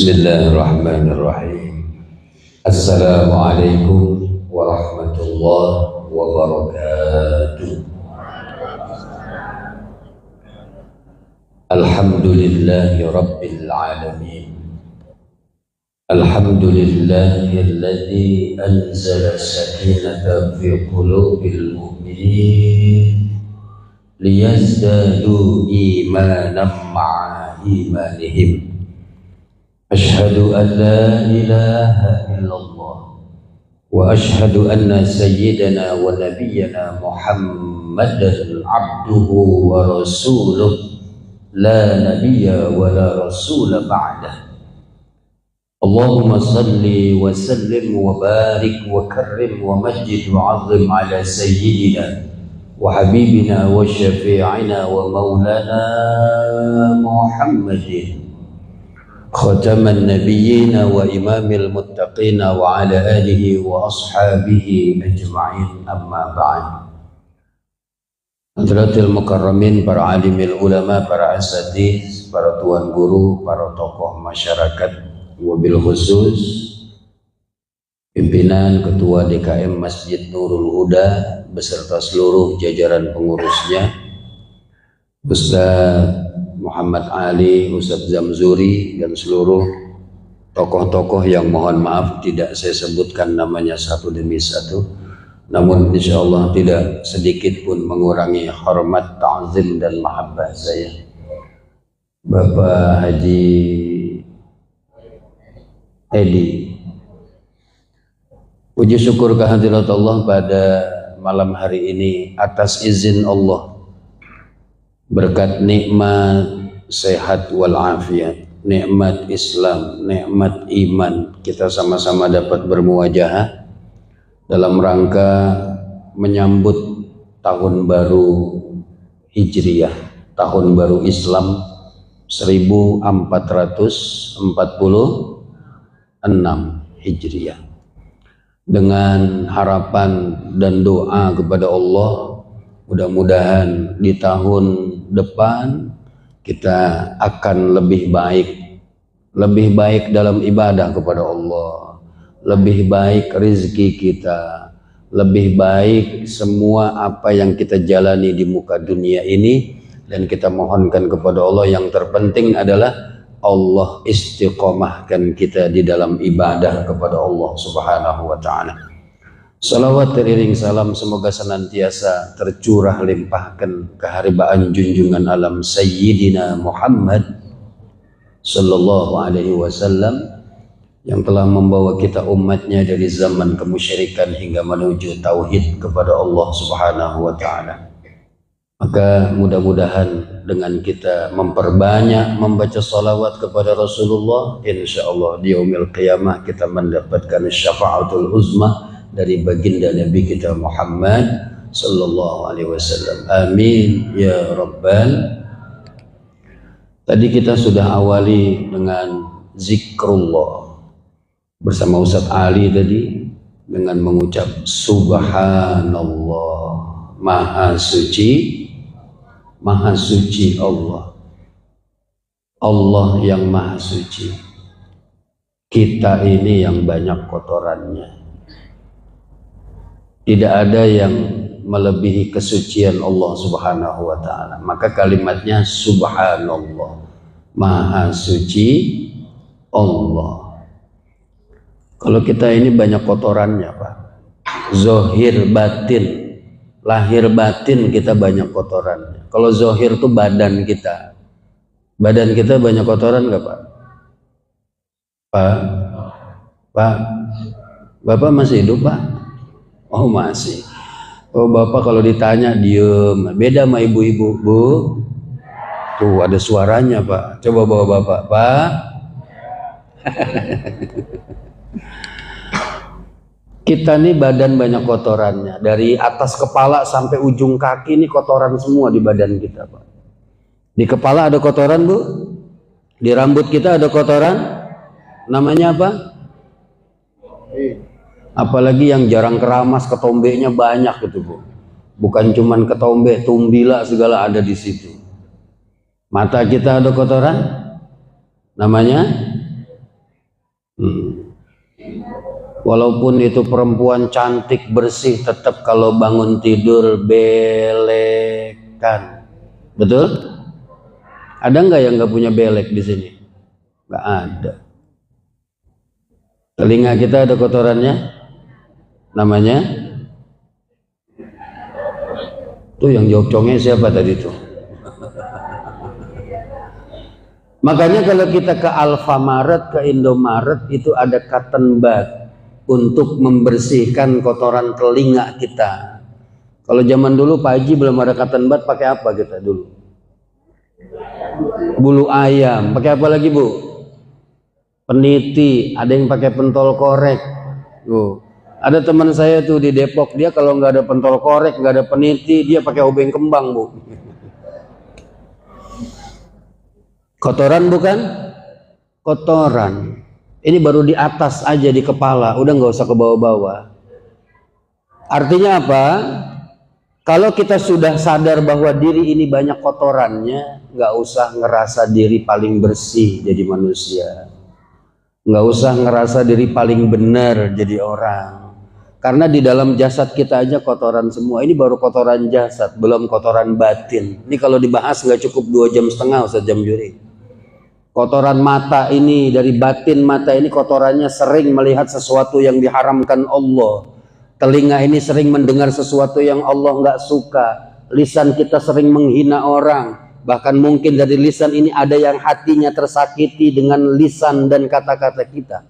Bismillahirrahmanirrahim. Assalamualaikum warahmatullahi wabarakatuh. Alhamdulillahi rabbil alamin. Alhamdulillahilladzi anzala sakinata fi qulubil mu'minin liyazdadu imanan ma'a imanihim. Ashhadu an la ilaha illallah wa ashhadu anna sayyidana wa nabiyyana Muhammadan abduhu wa rasuluh la nabiyya wa la rasula ba'dah. Allahumma salli wa sallim wa barik wa karrim wa majid wa azim ala sayyidina wa habibina wa syafi'ina wa maulana Muhammadin khataman nabiyina wa imamil muttaqina wa ala alihi wa ashabihi ajma'in, amma ba'd. Hadratil mukarramin, para alimil ulama, para asatidz, para tuan guru, para tokoh masyarakat, wabil khusus pimpinan Ketua DKM Masjid Nurul Huda beserta seluruh jajaran pengurusnya, Ustaz Muhammad Ali, Ustaz Zamzuri, dan seluruh tokoh-tokoh yang mohon maaf tidak saya sebutkan namanya satu demi satu, namun insya Allah tidak sedikit pun mengurangi hormat, ta'zim dan mahabbah saya. Bapak Haji Edi, puji syukur kehadirat Allah pada malam hari ini atas izin Allah, berkat nikmat sehat wal afiat, nikmat Islam, nikmat iman, kita sama-sama dapat bermuwajahah dalam rangka menyambut tahun baru Hijriyah, tahun baru Islam 1446 Hijriyah, dengan harapan dan doa kepada Allah, mudah-mudahan di tahun depan kita akan lebih baik dalam ibadah kepada Allah, lebih baik rezeki kita, lebih baik semua apa yang kita jalani di muka dunia ini, dan kita mohonkan kepada Allah yang terpenting adalah Allah istiqomahkan kita di dalam ibadah kepada Allah Subhanahu wa ta'ala. Salawat teriring salam semoga senantiasa tercurah limpahkan keharibaan junjungan alam Sayyidina Muhammad sallallahu alaihi wasallam yang telah membawa kita umatnya dari zaman kemusyrikan hingga menuju tauhid kepada Allah Subhanahu wa ta'ala. Maka mudah-mudahan dengan kita memperbanyak membaca salawat kepada Rasulullah, insya Allah di yaumil qiyamah kita mendapatkan syafa'atul uzma dari baginda Nabi kita Muhammad sallallahu alaihi wasallam. Amin ya rabbal. Tadi kita sudah awali dengan zikrullah bersama Ustaz Ali tadi dengan mengucap subhanallah, maha suci Allah, Allah yang maha suci. Kita ini yang banyak kotorannya, tidak ada yang melebihi kesucian Allah Subhanahu wa ta'ala. Maka kalimatnya subhanallah, maha suci Allah. Kalau kita ini banyak kotorannya Pak, zohir batin, lahir batin kita banyak kotorannya. Kalau zohir itu badan kita banyak kotoran nggak Pak? Pak, Bapak masih hidup Pak? Oh masih. Oh Bapak kalau ditanya diem, beda sama ibu-ibu. Bu, tuh ada suaranya Pak, coba bawa Bapak. Pak kita nih badan banyak kotorannya, dari atas kepala sampai ujung kaki ini kotoran semua di badan kita Pak. Di kepala ada kotoran Bu, di rambut kita ada kotoran, namanya apa? Apalagi yang jarang keramas, ketombenya banyak gitu Bu. Bukan cuman ketombe, tumbila segala ada di situ. Mata kita ada kotoran, namanya Walaupun itu perempuan cantik bersih, tetap kalau bangun tidur belekan. Betul? Ada nggak yang nggak punya belek di sini? Nggak ada. Telinga kita ada kotorannya, namanya tuh yang jawab conge siapa tadi tuh? Makanya kalau kita ke Alfamaret, ke Indomaret itu ada cotton bud untuk membersihkan kotoran telinga kita. Kalau zaman dulu Pak Haji belum ada cotton bud, pakai apa kita dulu? Bulu ayam. Pakai apa lagi Bu? Peniti. Ada yang pakai pentol korek. Tuh. Ada teman saya tuh di Depok, dia kalau nggak ada pentol korek, nggak ada peniti, dia pakai obeng kembang Bu. Kotoran bukan? Kotoran. Ini baru di atas aja di kepala, udah nggak usah ke bawah-bawah. Artinya apa? Kalau kita sudah sadar bahwa diri ini banyak kotorannya, nggak usah ngerasa diri paling bersih jadi manusia. Nggak usah ngerasa diri paling benar jadi orang. Karena di dalam jasad kita aja kotoran semua. Ini baru kotoran jasad, belum kotoran batin. Ini kalau dibahas nggak cukup 2,5 jam Ustaz Jamjuri. Kotoran mata ini, dari batin mata ini kotorannya sering melihat sesuatu yang diharamkan Allah. Telinga ini sering mendengar sesuatu yang Allah nggak suka. Lisan kita sering menghina orang. Bahkan mungkin dari lisan ini ada yang hatinya tersakiti dengan lisan dan kata-kata kita.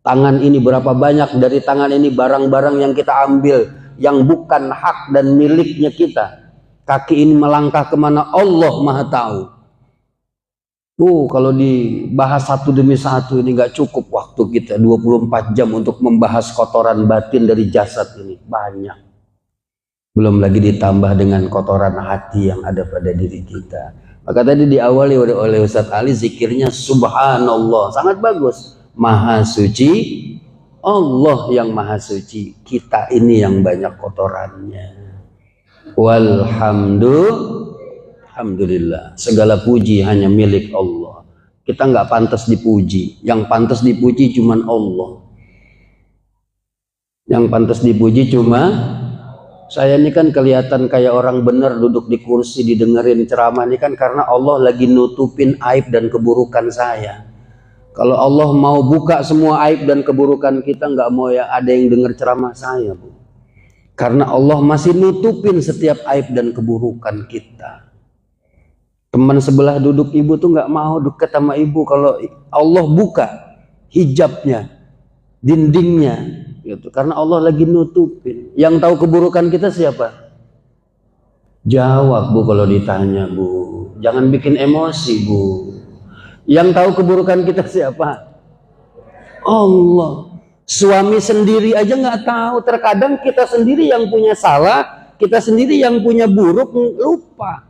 Tangan ini berapa banyak dari tangan ini barang-barang yang kita ambil yang bukan hak dan miliknya kita. Kaki ini melangkah kemana Allah Maha tahu. Kalau dibahas satu demi satu ini nggak cukup waktu kita 24 jam untuk membahas kotoran batin dari jasad ini. Banyak. Belum lagi ditambah dengan kotoran hati yang ada pada diri kita. Maka tadi diawali oleh Ustadz Ali zikirnya subhanallah. Sangat bagus. Maha suci Allah yang maha suci. Kita ini yang banyak kotorannya. Alhamdulillah, segala puji hanya milik Allah. Kita nggak pantas dipuji. Yang pantas dipuji cuma Allah. Yang pantas dipuji cuma saya ini kan kelihatan kayak orang bener duduk di kursi didengerin ceramah ini kan karena Allah lagi nutupin aib dan keburukan saya. Kalau Allah mau buka semua aib dan keburukan kita, nggak mau ya ada yang denger ceramah saya, Bu. Karena Allah masih nutupin setiap aib dan keburukan kita. Teman sebelah duduk ibu tuh nggak mau dekat sama ibu kalau Allah buka hijabnya, dindingnya, gitu. Karena Allah lagi nutupin. Yang tahu keburukan kita siapa? Jawab Bu kalau ditanya Bu. Jangan bikin emosi Bu. Yang tahu keburukan kita siapa? Allah. Suami sendiri aja nggak tahu. Terkadang kita sendiri yang punya salah, kita sendiri yang punya buruk lupa.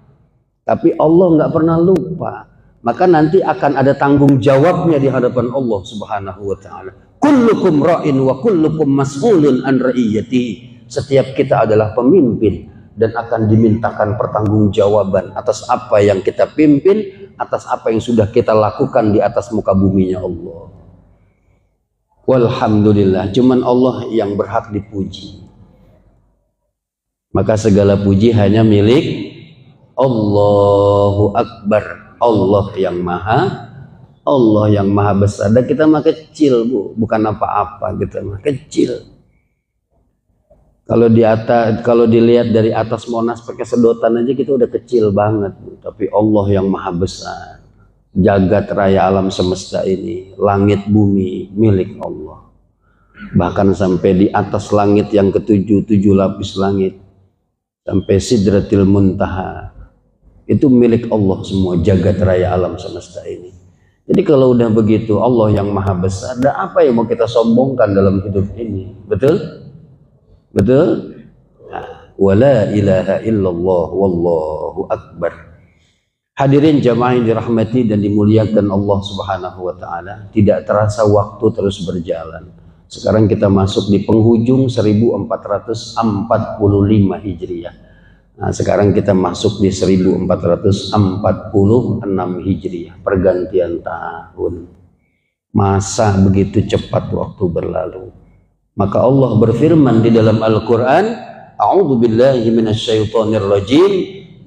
Tapi Allah nggak pernah lupa. Maka nanti akan ada tanggung jawabnya di hadapan Allah Subhanahu wa taala. Kullukum ra'in wa kullukum mas'ulun an ra'iyatihi. Setiap kita adalah pemimpin dan akan dimintakan pertanggungjawaban atas apa yang kita pimpin, atas apa yang sudah kita lakukan di atas muka buminya Allah. Walhamdulillah, cuman Allah yang berhak dipuji. Maka segala puji hanya milik Allahu Akbar. Allah yang maha besar. Dan kita mah kecil Bu, bukan apa-apa, kita mah kecil. Kalau dilihat dari atas Monas pakai sedotan aja kita udah kecil banget Bu. Tapi Allah yang maha besar. Jagat raya alam semesta ini, langit bumi milik Allah. Bahkan sampai di atas langit yang ketujuh, 7 lapis langit, sampai Sidratil Muntaha, itu milik Allah semua, jagat raya alam semesta ini. Jadi kalau udah begitu, Allah yang maha besar, dan apa yang mau kita sombongkan dalam hidup ini? Betul? Betul? Nah, wala ilaha illallah wallahu akbar. Hadirin jamaah yang dirahmati dan dimuliakan Allah Subhanahu wa taala, tidak terasa waktu terus berjalan. Sekarang kita masuk di penghujung 1445 Hijriah. Nah, sekarang kita masuk di 1446 Hijriah, pergantian tahun. Masa begitu cepat waktu berlalu. Maka Allah berfirman di dalam Al-Quran, A'udzubillahi minasyaitonirrajim,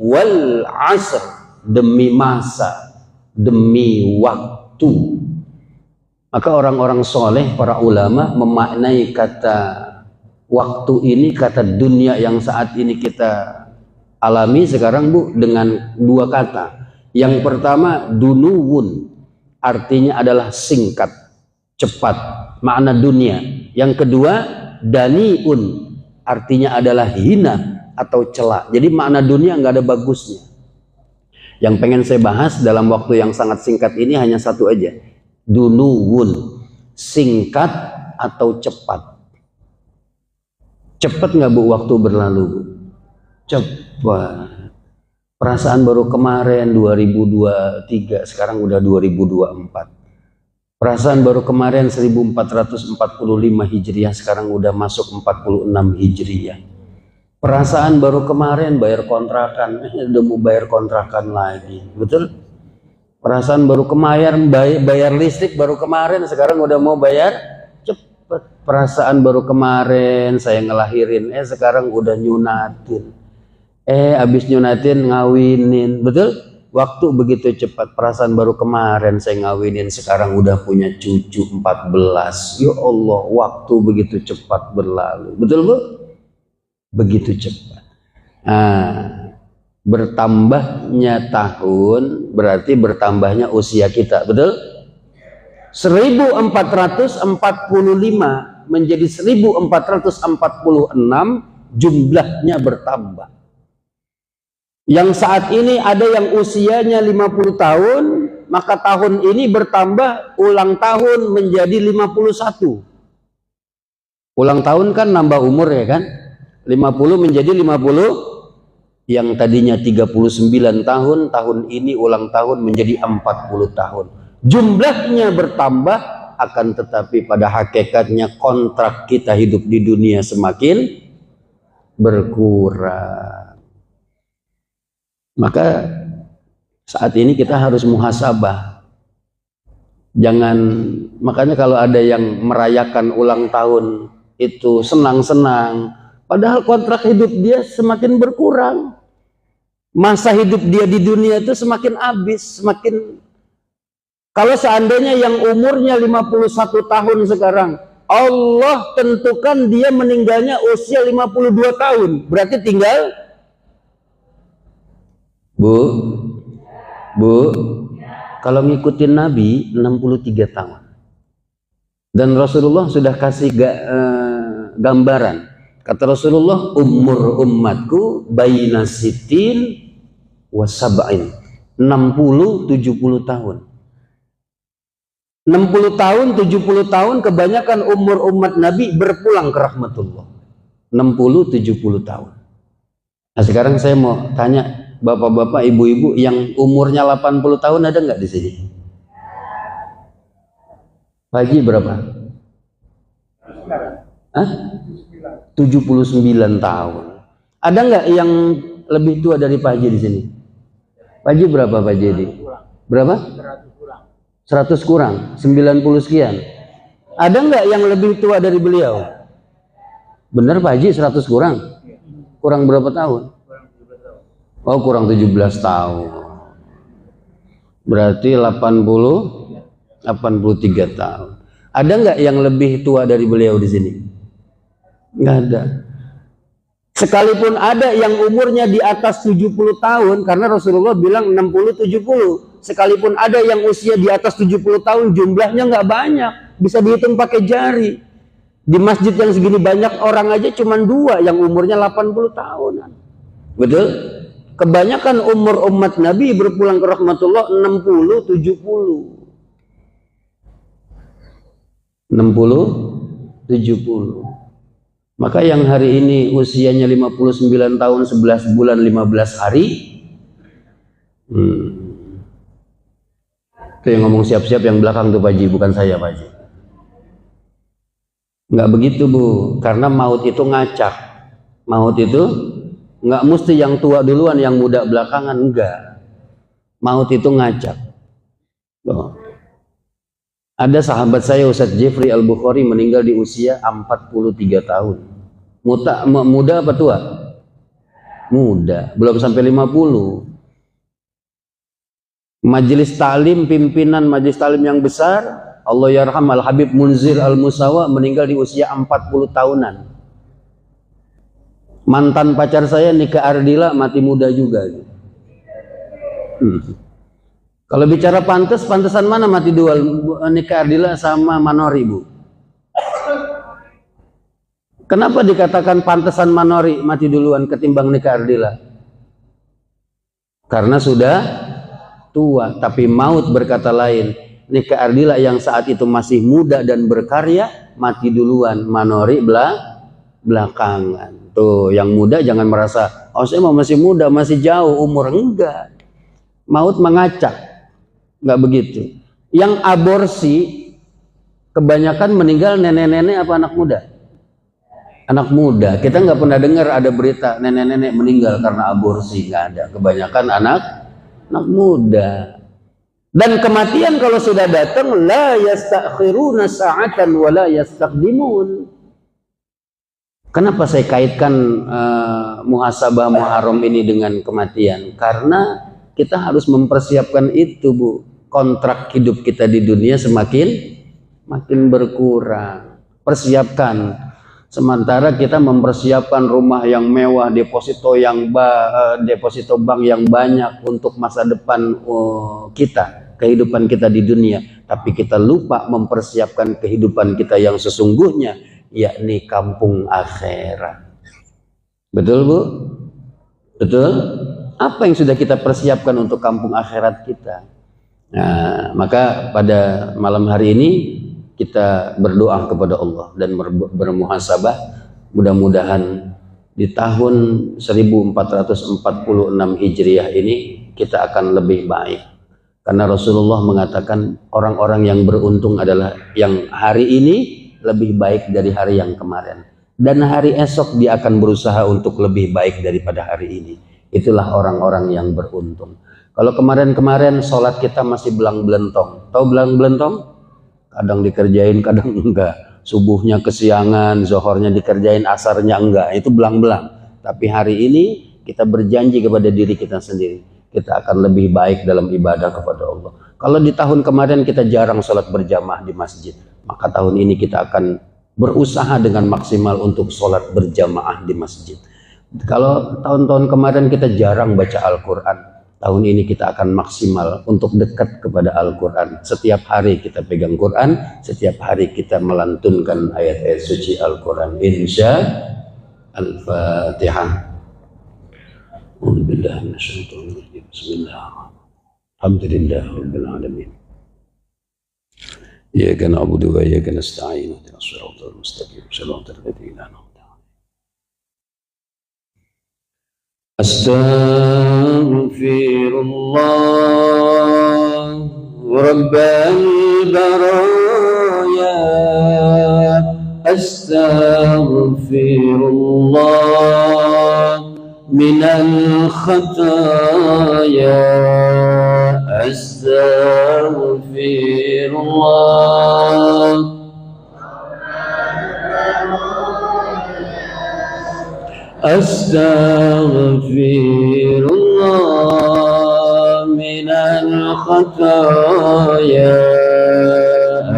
wal asr, demi masa, demi waktu. Maka orang-orang soleh, para ulama memaknai kata waktu ini, kata dunia yang saat ini kita alami sekarang Bu, dengan dua kata. Yang pertama dunuwun, artinya adalah singkat, cepat, makna dunia. Yang kedua daniun, artinya adalah hina atau celak. Jadi makna dunia nggak ada bagusnya. Yang pengen saya bahas dalam waktu yang sangat singkat ini hanya satu aja, dunuwun, singkat atau cepat. Cepat nggak Bu waktu berlalu Bu? Cepat. Perasaan baru kemarin 2023, sekarang udah 2024. Perasaan baru kemarin 1445 Hijriah, sekarang udah masuk 46 Hijriah. Perasaan baru kemarin bayar kontrakan, udah mau bayar kontrakan lagi. Betul? Perasaan baru kemarin bayar listrik baru kemarin, sekarang udah mau bayar. Cepet. Perasaan baru kemarin saya ngelahirin, sekarang udah nyunatin. Abis nyunatin ngawinin. Betul? Waktu begitu cepat. Perasaan baru kemarin saya ngawinin, sekarang udah punya cucu 14. Ya Allah, waktu begitu cepat berlalu. Betul Bu? Begitu cepat. Bertambahnya tahun berarti bertambahnya usia kita. Betul? 1445 menjadi 1446, jumlahnya bertambah. Yang saat ini ada yang usianya 50 tahun, maka tahun ini bertambah ulang tahun menjadi 51. Ulang tahun kan nambah umur ya kan? 50 menjadi 50, yang tadinya 39 tahun, tahun ini ulang tahun menjadi 40 tahun. Jumlahnya bertambah, akan tetapi pada hakikatnya kontrak kita hidup di dunia semakin berkurang. Maka saat ini kita harus muhasabah. Jangan, makanya kalau ada yang merayakan ulang tahun itu senang-senang, padahal kontrak hidup dia semakin berkurang. Masa hidup dia di dunia itu semakin habis, semakin. Kalau seandainya yang umurnya 51 tahun sekarang, Allah tentukan dia meninggalnya usia 52 tahun, berarti tinggal Bu, kalau ngikutin Nabi 63 tahun. Dan Rasulullah sudah kasih gambaran. Kata Rasulullah, umur umatku baina sitin wa sab'in. 60-70 tahun. 60 tahun, 70 tahun, kebanyakan umur umat Nabi berpulang ke rahmatullah. 60-70 tahun. Nah sekarang saya mau tanya, bapak-bapak, ibu-ibu yang umurnya 80 tahun ada nggak di sini? Pak Haji berapa? 79 tahun. Ada nggak yang lebih tua dari Pak Haji di sini? Pak Haji berapa Pak Haji? Berapa? 100 kurang. 90 sekian. Ada nggak yang lebih tua dari beliau? Benar Pak Haji 100 kurang? Kurang berapa tahun? Oh kurang 17 tahun. Berarti 83 tahun. Ada nggak yang lebih tua dari beliau di sini? Nggak ada. Sekalipun ada yang umurnya di atas 70 tahun, karena Rasulullah bilang 60-70. Sekalipun ada yang usia di atas 70 tahun, jumlahnya nggak banyak. Bisa dihitung pakai jari. Di masjid yang segini banyak orang aja cuma 2 yang umurnya 80 tahunan. Betul? Kebanyakan umur umat Nabi berpulang ke rahmatullah 60-70. 60-70. Maka yang hari ini usianya 59 tahun 11 bulan 15 hari, itu yang ngomong siap-siap yang belakang tuh Pak Haji, bukan saya Pak Haji. Nggak begitu Bu, karena maut itu ngacak. Maut itu nggak mesti yang tua duluan, yang muda belakangan, enggak. Maut itu ngacak. Ada sahabat saya Ustadz Jeffrey Al-Bukhari meninggal di usia 43 tahun. Muda apa tua? Muda, belum sampai 50. Majelis taklim, pimpinan majelis taklim yang besar, Allah yarham Al-Habib Munzir Al-Musawa meninggal di usia 40 tahunan. Mantan pacar saya Nika Ardila mati muda juga. Kalau bicara pantesan mana mati dual, Nika Ardila sama Manori, Bu? Kenapa dikatakan pantesan Manori mati duluan ketimbang Nika Ardila? Karena sudah tua, tapi maut berkata lain. Nika Ardila yang saat itu masih muda dan berkarya mati duluan, Manori belakangan. Tuh, yang muda jangan merasa, oh saya masih muda, masih jauh umur. Enggak. Maut mengacak. Enggak begitu. Yang aborsi kebanyakan meninggal nenek-nenek apa anak muda? Anak muda. Kita nggak pernah dengar ada berita nenek-nenek meninggal karena aborsi, nggak ada. Kebanyakan anak muda. Dan kematian kalau sudah datang, la yastakhiruna sa'atan wa la yastaqdimun. Kenapa saya kaitkan muhasabah Muharram ini dengan kematian? Karena kita harus mempersiapkan itu, Bu. Kontrak hidup kita di dunia makin berkurang. Persiapkan. Sementara kita mempersiapkan rumah yang mewah, deposito bank yang banyak untuk masa depan kita, kehidupan kita di dunia. Tapi kita lupa mempersiapkan kehidupan kita yang sesungguhnya, yakni kampung akhirat. Betul, Bu? Betul? Apa yang sudah kita persiapkan untuk kampung akhirat kita? Nah, maka pada malam hari ini kita berdoa kepada Allah dan bermuhasabah. Mudah-mudahan di tahun 1446 Hijriah ini kita akan lebih baik. Karena Rasulullah mengatakan orang-orang yang beruntung adalah yang hari ini lebih baik dari hari yang kemarin. Dan hari esok dia akan berusaha untuk lebih baik daripada hari ini. Itulah orang-orang yang beruntung. Kalau kemarin-kemarin sholat kita masih belang-belentong. Tahu belang-belentong? Kadang dikerjain, kadang enggak. Subuhnya kesiangan, zohornya dikerjain, asarnya enggak. Itu belang-belang. Tapi hari ini kita berjanji kepada diri kita sendiri. Kita akan lebih baik dalam ibadah kepada Allah. Kalau di tahun kemarin kita jarang sholat berjamaah di masjid, maka tahun ini kita akan berusaha dengan maksimal untuk sholat berjamaah di masjid. Kalau tahun-tahun kemarin kita jarang baca Al-Quran, tahun ini kita akan maksimal untuk dekat kepada Al-Quran. Setiap hari kita pegang Quran, setiap hari kita melantunkan ayat-ayat suci Al-Quran. Insya Al-Fatihah. Bismillahirrahmanirrahim. Alhamdulillah Rabbil Alamin. Iyyaka na'budu wa iyyaka nasta'in. Ihdinas siratal mustaqim. Shiratal ladzina an'amta 'alaihim. Astaghfirullah Rabbal baraya. Astaghfirullah minal khataya. Astaghfirullah Astaghfirullah minal khataya.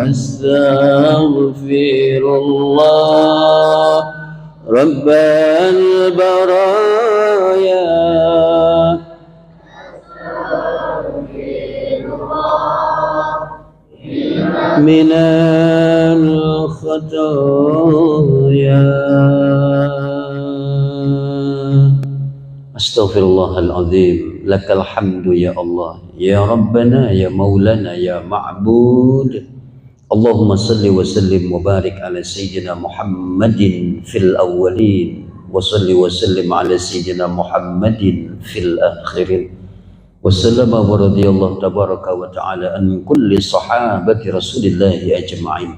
Astaghfirullah Rabbal baraya. Minal khataya. Astaghfirullahaladzim. Lakal hamdu ya Allah, ya Rabbana, ya Maulana, ya Ma'bud. Allahumma salli wa sallim wa barik ala Sayyidina Muhammadin fil awwalin, wa salli wa sallim ala Sayyidina Muhammadin fil akhirin. Wassalamu wa radiyallahu tabaraka wa ta'ala an kulli sahabati rasulillahi ajma'in.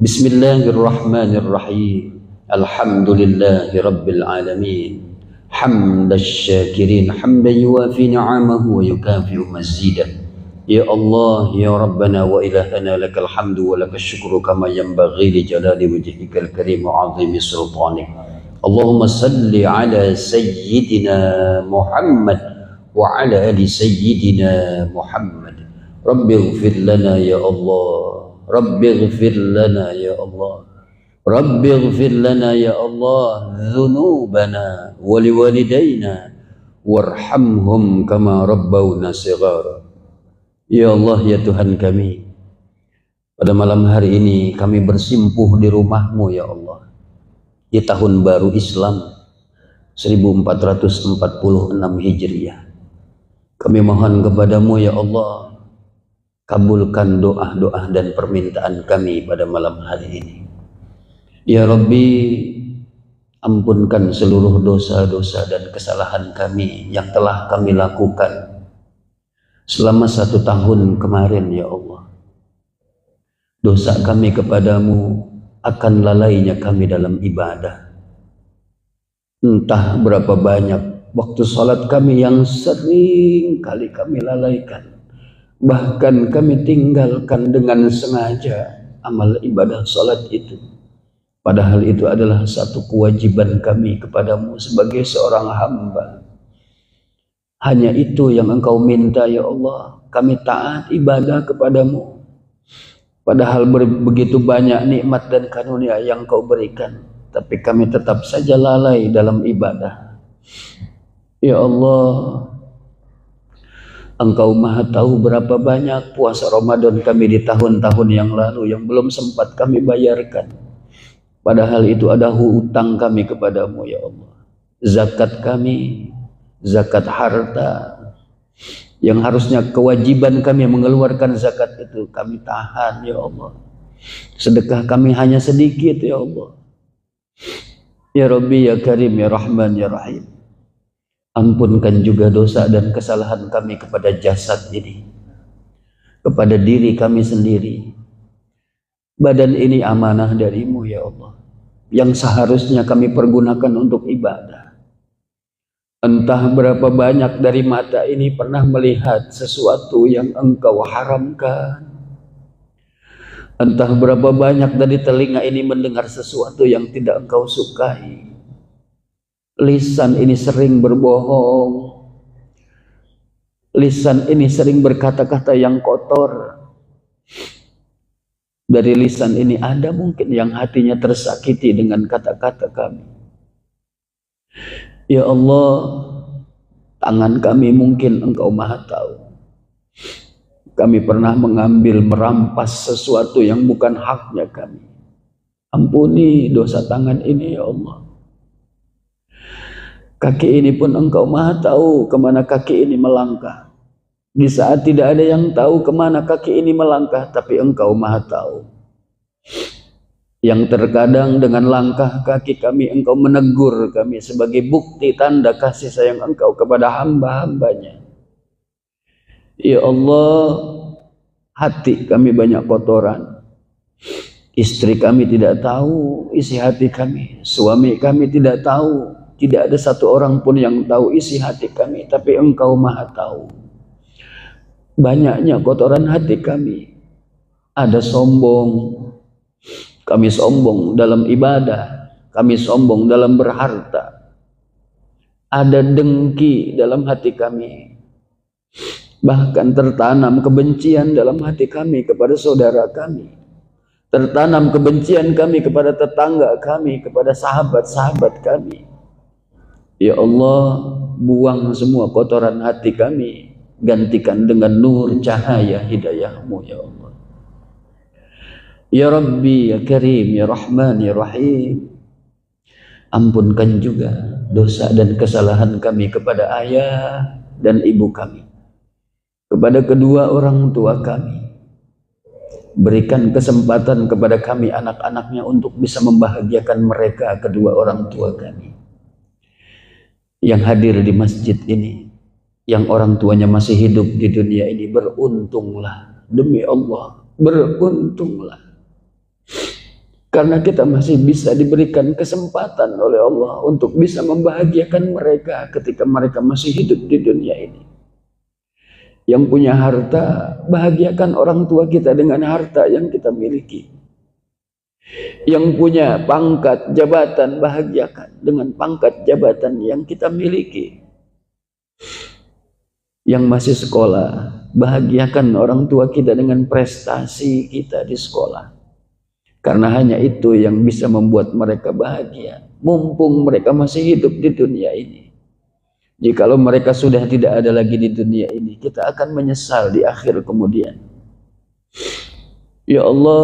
Bismillahirrahmanirrahim. Alhamdulillahi rabbil alamin. Hamdash syakirin hamdan yuwafi ni'amahu wa yukafi'u mazidah. Ya Allah, Ya Rabbana wa ilahana lakal hamdu wa lakal syukru kama yanbaghi li jalali wajhikal karim wa azimi sultanik. Allahumma salli ala sayyidina Muhammad wa ala ali sayyidina Muhammad. Rabbi ighfir lana ya Allah, Rabbi ighfir lana ya Allah, Rabbi ighfir lana ya Allah dhunubana wa liwalidayna warhamhum kama rabbawna shighara. Ya Allah, ya Tuhan kami, pada malam hari ini kami bersimpuh di rumah-Mu ya Allah, di tahun baru Islam 1446 Hijriah. Kami mohon kepada-Mu ya Allah, kabulkan doa-doa dan permintaan kami pada malam hari ini. Ya Rabbi, ampunkan seluruh dosa-dosa dan kesalahan kami yang telah kami lakukan selama 1 tahun kemarin ya Allah. Dosa kami kepadamu akan lalainya kami dalam ibadah. Entah berapa banyak waktu salat kami yang sering kali kami lalaikan. Bahkan kami tinggalkan dengan sengaja amal ibadah salat itu. Padahal itu adalah satu kewajiban kami kepadamu sebagai seorang hamba. Hanya itu yang Engkau minta ya Allah, kami taat ibadah kepadamu. Padahal begitu banyak nikmat dan karunia yang Engkau berikan, tapi kami tetap saja lalai dalam ibadah. Ya Allah, Engkau maha tahu berapa banyak puasa Ramadan kami di tahun-tahun yang lalu yang belum sempat kami bayarkan. Padahal itu ada hutang kami kepadamu ya Allah. Zakat kami, zakat harta yang harusnya kewajiban kami mengeluarkan zakat itu kami tahan ya Allah. Sedekah kami hanya sedikit ya Allah. Ya Rabbi, ya Karim, ya Rahman, ya Rahim, ampunkan juga dosa dan kesalahan kami kepada jasad ini, kepada diri kami sendiri. Badan ini amanah darimu ya Allah, yang seharusnya kami pergunakan untuk ibadah. Entah berapa banyak dari mata ini pernah melihat sesuatu yang Engkau haramkan. Entah berapa banyak dari telinga ini mendengar sesuatu yang tidak Engkau sukai. Lisan ini sering berbohong. Lisan ini sering berkata-kata yang kotor. Dari lisan ini ada mungkin yang hatinya tersakiti dengan kata-kata kami. Ya Allah, tangan kami mungkin Engkau maha tahu. Kami pernah mengambil, merampas sesuatu yang bukan haknya kami. Ampuni dosa tangan ini ya Allah. Kaki ini pun Engkau maha tahu kemana kaki ini melangkah. Di saat tidak ada yang tahu kemana kaki ini melangkah, tapi Engkau maha tahu. Yang terkadang dengan langkah kaki kami Engkau menegur kami sebagai bukti tanda kasih sayang Engkau kepada hamba-hambanya. Ya Allah, hati kami banyak kotoran. Istri kami tidak tahu isi hati kami. Suami kami tidak tahu. Tidak ada satu orang pun yang tahu isi hati kami, tapi Engkau maha tahu. Banyaknya kotoran hati kami. Ada sombong. Kami sombong dalam ibadah, kami sombong dalam berharta. Ada dengki dalam hati kami. Bahkan tertanam kebencian dalam hati kami kepada saudara kami. Tertanam kebencian kami kepada tetangga kami, kepada sahabat-sahabat kami. Ya Allah, buang semua kotoran hati kami, gantikan dengan nur cahaya hidayah-Mu ya Allah. Ya Rabbi, ya Karim, ya Rahman, ya Rahim, ampunkan juga dosa dan kesalahan kami kepada ayah dan ibu kami, kepada kedua orang tua kami. Berikan kesempatan kepada kami anak-anaknya untuk bisa membahagiakan mereka, kedua orang tua kami yang hadir di masjid ini, yang orang tuanya masih hidup di dunia ini. Beruntunglah, demi Allah, beruntunglah. Karena kita masih bisa diberikan kesempatan oleh Allah untuk bisa membahagiakan mereka ketika mereka masih hidup di dunia ini. Yang punya harta, bahagiakan orang tua kita dengan harta yang kita miliki. Yang punya pangkat jabatan, bahagiakan dengan pangkat jabatan yang kita miliki. Yang masih sekolah, bahagiakan orang tua kita dengan prestasi kita di sekolah. Karena hanya itu yang bisa membuat mereka bahagia, mumpung mereka masih hidup di dunia ini. Jikalau mereka sudah tidak ada lagi di dunia ini, kita akan menyesal di akhir kemudian. Ya Allah,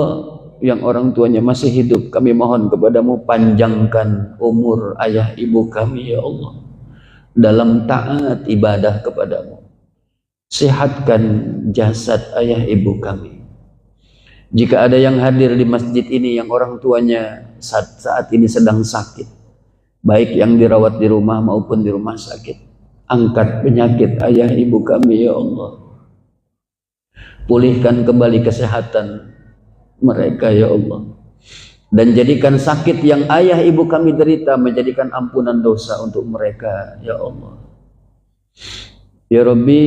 yang orang tuanya masih hidup, kami mohon kepadamu panjangkan umur ayah ibu kami, ya Allah, dalam taat ibadah kepadamu. Sehatkan jasad ayah ibu kami. Jika ada yang hadir di masjid ini yang orang tuanya saat ini sedang sakit, baik yang dirawat di rumah maupun di rumah sakit, angkat penyakit ayah ibu kami, ya Allah. Pulihkan kembali kesehatan mereka, ya Allah. Dan jadikan sakit yang ayah ibu kami derita menjadikan ampunan dosa untuk mereka, ya Allah. Ya Rabbi,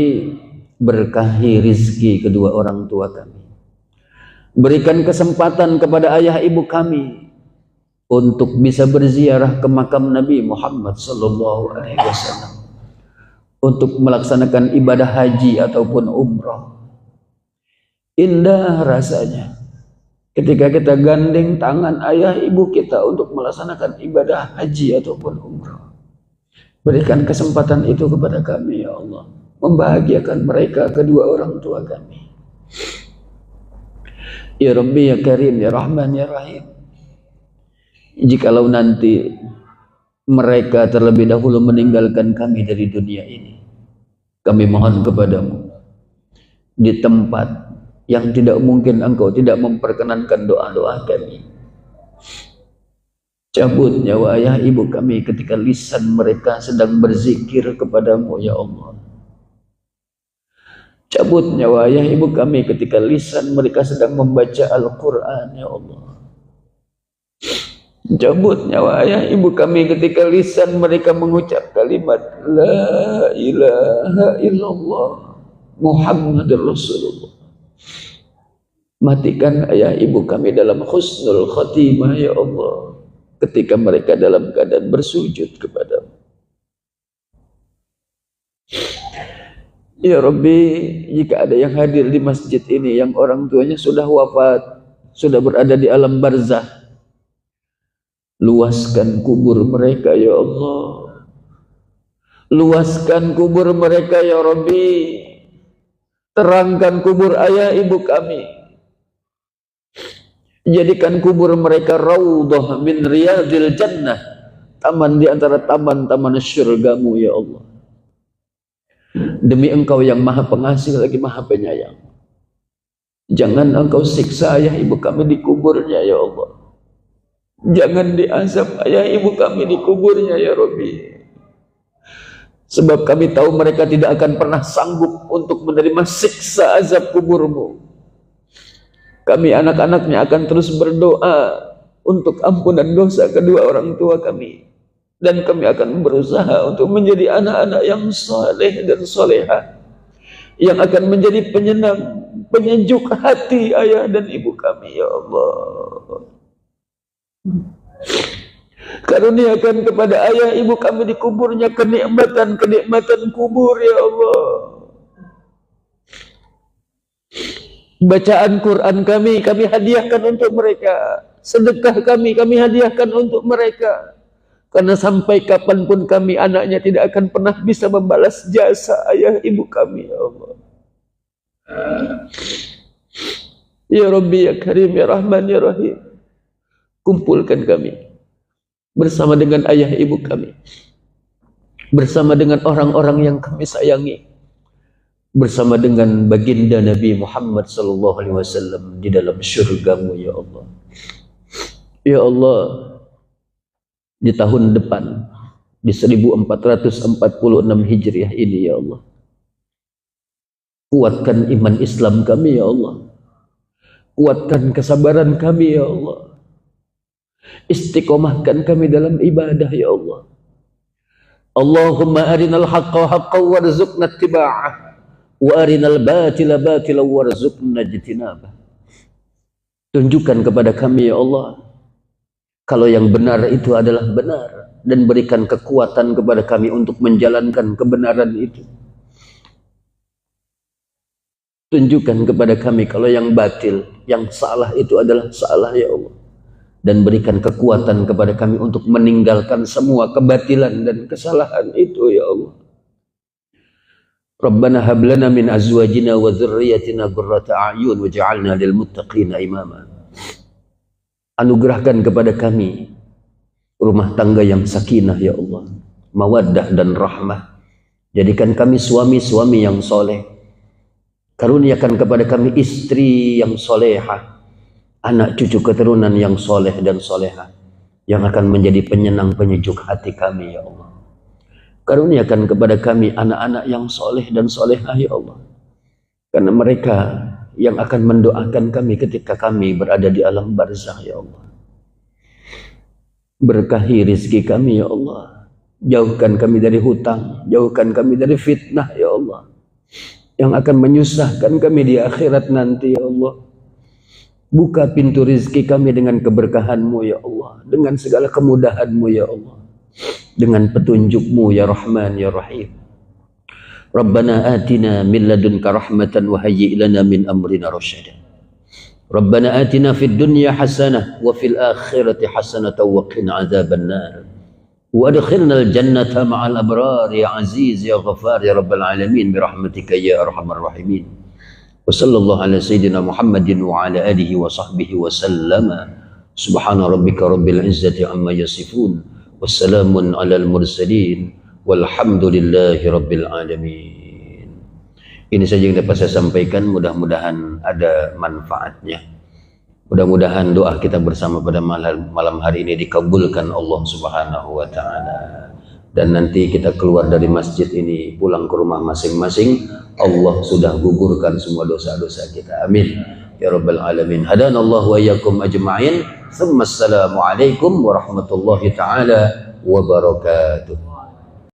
berkahi rizki kedua orang tua kami. Berikan kesempatan kepada ayah ibu kami untuk bisa berziarah ke makam Nabi Muhammad sallallahu alaihi wasallam, untuk melaksanakan ibadah haji ataupun umrah. Indah rasanya ketika kita gandeng tangan ayah ibu kita untuk melaksanakan ibadah haji ataupun umrah. Berikan kesempatan itu kepada kami, ya Allah. Membahagiakan mereka, kedua orang tua kami. Ya Rabbi, ya Karim, ya Rahman, ya Rahim. Jikalau nanti mereka terlebih dahulu meninggalkan kami dari dunia ini, kami mohon kepadamu, di tempat yang tidak mungkin engkau tidak memperkenankan doa-doa kami, cabut nyawa ayah ibu kami ketika lisan mereka sedang berzikir kepadamu, ya Allah. Cabut nyawa ayah ibu kami ketika lisan mereka sedang membaca Al-Quran, ya Allah. Cabut nyawa ayah ibu kami ketika lisan mereka mengucap kalimat La ilaha illallah Muhammadur Rasulullah. Matikan ayah ibu kami dalam husnul khatimah, ya Allah, ketika mereka dalam keadaan bersujud kepadamu. Ya Rabbi, jika ada yang hadir di masjid ini yang orang tuanya sudah wafat, sudah berada di alam barzah, luaskan kubur mereka, ya Allah. Luaskan kubur mereka, ya Rabbi. Terangkan kubur ayah ibu kami. Jadikan kubur mereka raudhah min riyadil jannah, taman di antara taman-taman syurgamu, ya Allah. Demi engkau yang maha pengasih lagi maha penyayang, jangan engkau siksa ayah ibu kami di kuburnya, ya Allah. Jangan diazab ayah ibu kami di kuburnya, ya Rabbi. Sebab kami tahu mereka tidak akan pernah sanggup untuk menerima siksa azab kuburmu. Kami anak-anaknya akan terus berdoa untuk ampunan dosa kedua orang tua kami. Dan kami akan berusaha untuk menjadi anak-anak yang saleh dan salehah, yang akan menjadi penyenang, penyejuk hati ayah dan ibu kami, ya Allah. Karuniakan kepada ayah ibu kami di kuburnya kenikmatan kubur, ya Allah. Bacaan Quran kami hadiahkan untuk mereka. Sedekah kami hadiahkan untuk mereka. Karena sampai kapanpun kami anaknya tidak akan pernah bisa membalas jasa ayah ibu kami, ya Allah. Ya Rabbi, ya Karim, ya Rahman, ya Rahim. Kumpulkan kami bersama dengan ayah ibu kami, bersama dengan orang-orang yang kami sayangi, bersama dengan baginda Nabi Muhammad sallallahu alaihi wasallam di dalam syurgamu, ya Allah. Ya Allah, di tahun depan, di 1446 Hijriah ini, ya Allah, kuatkan iman Islam kami, ya Allah. Kuatkan kesabaran kami, ya Allah. Istiqomahkan kami dalam ibadah, ya Allah. Allahumma arinal haqqa haqqan warzuqna ittiba'ah wa arinal batila batila warzuqna ijtinabah. Tunjukkan kepada kami ya Allah kalau yang benar itu adalah benar, dan berikan kekuatan kepada kami untuk menjalankan kebenaran itu. Tunjukkan kepada kami kalau yang batil, yang salah itu adalah salah ya Allah, dan berikan kekuatan kepada kami untuk meninggalkan semua kebatilan dan kesalahan itu ya Allah. Rabbana hab lana min azwajina wa dzurriyyatina qurrata a'yun waj'alna lil muttaqina imama. Anugerahkan kepada kami rumah tangga yang sakinah ya Allah, mawaddah dan rahmah. Jadikan kami suami-suami yang soleh. Karuniakan kepada kami istri yang solehah, anak cucu keturunan yang soleh dan solehah, yang akan menjadi penyenang penyejuk hati kami ya Allah. Karuniakan kepada kami anak-anak yang soleh dan solehah ya Allah, karena mereka yang akan mendoakan kami ketika kami berada di alam barzakh ya Allah. Berkahi rizki kami ya Allah, jauhkan kami dari hutang, jauhkan kami dari fitnah ya Allah, yang akan menyusahkan kami di akhirat nanti ya Allah. Buka pintu rizki kami dengan keberkahan-Mu ya Allah, dengan segala kemudahan-Mu ya Allah, dengan petunjuk-Mu ya Rahman ya Rahim. Rabbana atina min ladunka rahmatan wa hayyi' lana min amrina rasyada. Rabbana atina fid dunya hasanah wa fil akhirati hasanah wa qina adzaban nar. Wa adkhilnal jannata ma'al abrar ya aziz ya ghafar ya rabbal alamin bi rahmatika ya arhamar rahimin. Wa sallallahu ala sayyidina Muhammadin wa ala alihi wa sahbihi wa sallama. Subhana rabbika rabbil izzati amma yasifun. Wassalamun alal mursalin walhamdulillahi rabbil alamin. Ini saja yang dapat saya sampaikan, mudah-mudahan ada manfaatnya. Mudah-mudahan doa kita bersama pada malam hari ini dikabulkan Allah Subhanahu wa taala. Dan nanti kita keluar dari masjid ini pulang ke rumah masing-masing, Allah sudah gugurkan semua dosa-dosa kita. Amin ya rabbal alamin. Hadanallahu wa iyyakum ajma'in. Assalamu alaikum warahmatullahi taala wabarakatuh.